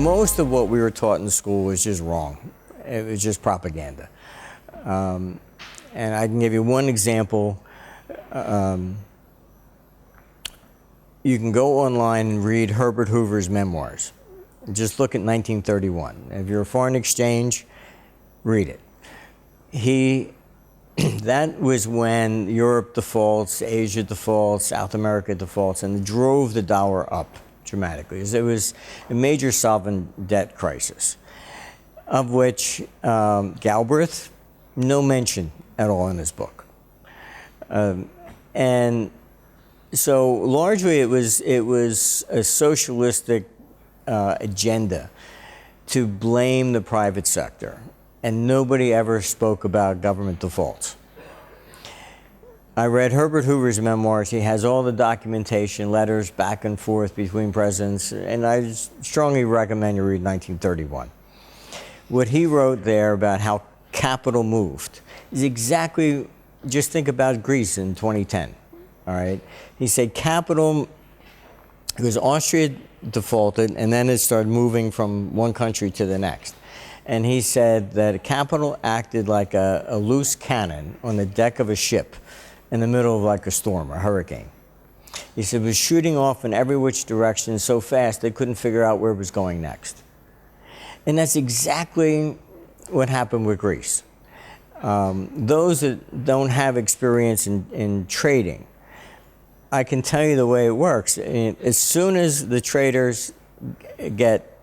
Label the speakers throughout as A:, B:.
A: most of what we were taught in school was just wrong. It was just propaganda. And I can give you one example. You can go online and read Herbert Hoover's memoirs. Just look at 1931. If you're a foreign exchange, read it. That was when Europe defaults, Asia defaults, South America defaults, and it drove the dollar up dramatically. It was a major sovereign debt crisis, of which Galbraith, no mention at all in his book. And so largely it was a socialistic agenda to blame the private sector, and nobody ever spoke about government defaults. I read Herbert Hoover's memoirs. He has all the documentation, letters back and forth between presidents, and I strongly recommend you read 1931. What he wrote there about how capital moved is exactly, just think about Greece in 2010, all right? He said capital, because Austria defaulted, and then it started moving from one country to the next. And he said that capital acted like a loose cannon on the deck of a ship in the middle of like a storm, a hurricane. He said it was shooting off in every which direction so fast they couldn't figure out where it was going next. And that's exactly what happened with Greece. Those that don't have experience in trading, I can tell you the way it works. As soon as the traders get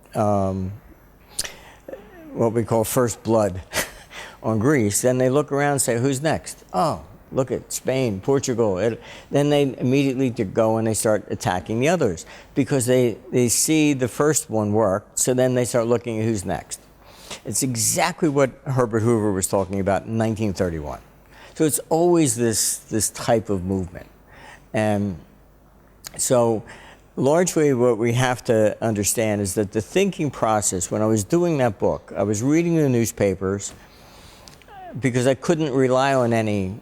A: what we call first blood on Greece, then they look around and say, who's next? Oh, look at Spain, Portugal. Then they immediately go and they start attacking the others because they see the first one work, so then they start looking at who's next. It's exactly what Herbert Hoover was talking about in 1931. So it's always this type of movement. And so largely what we have to understand is that the thinking process, when I was doing that book, I was reading the newspapers because I couldn't rely on any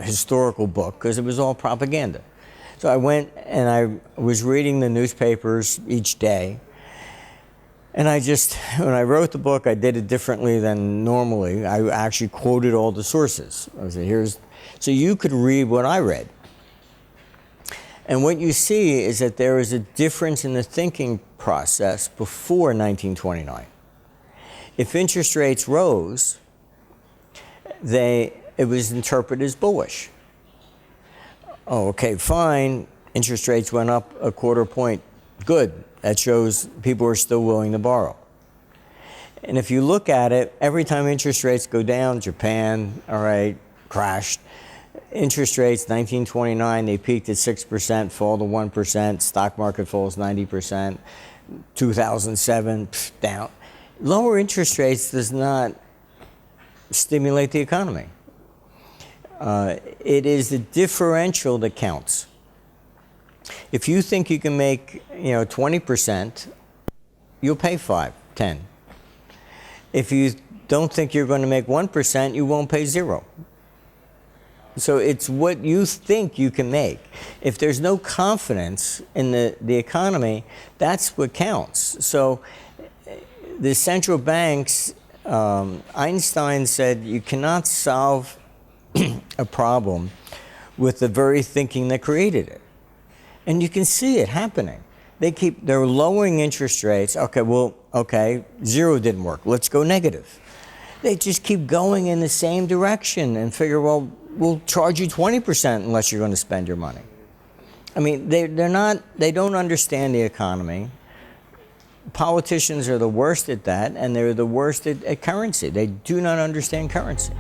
A: historical book because it was all propaganda. So I went and I was reading the newspapers each day. And when I wrote the book, I did it differently than normally. I actually quoted all the sources. I said, so you could read what I read. And what you see is that there is a difference in the thinking process before 1929. If interest rates rose, it was interpreted as bullish. Oh, okay, fine. Interest rates went up a quarter point. Good. That shows people are still willing to borrow. And if you look at it, every time interest rates go down, Japan, all right, crashed. Interest rates, 1929, they peaked at 6%, fall to 1%. Stock market falls 90%. 2007, down. Lower interest rates does not stimulate the economy. It is the differential that counts. If you think you can make 20%, you'll pay 5, 10. If you don't think you're going to make 1%, you won't pay 0. So it's what you think you can make. If there's no confidence in the economy, that's what counts. So the central banks, Einstein said, you cannot solve a problem with the very thinking that created it. And you can see it happening. They're lowering interest rates. Okay, 0 didn't work. Let's go negative. They just keep going in the same direction and figure, well, we'll charge you 20% unless you're going to spend your money. I mean, they don't understand the economy. Politicians are the worst at that, and they're the worst at currency. They do not understand currency.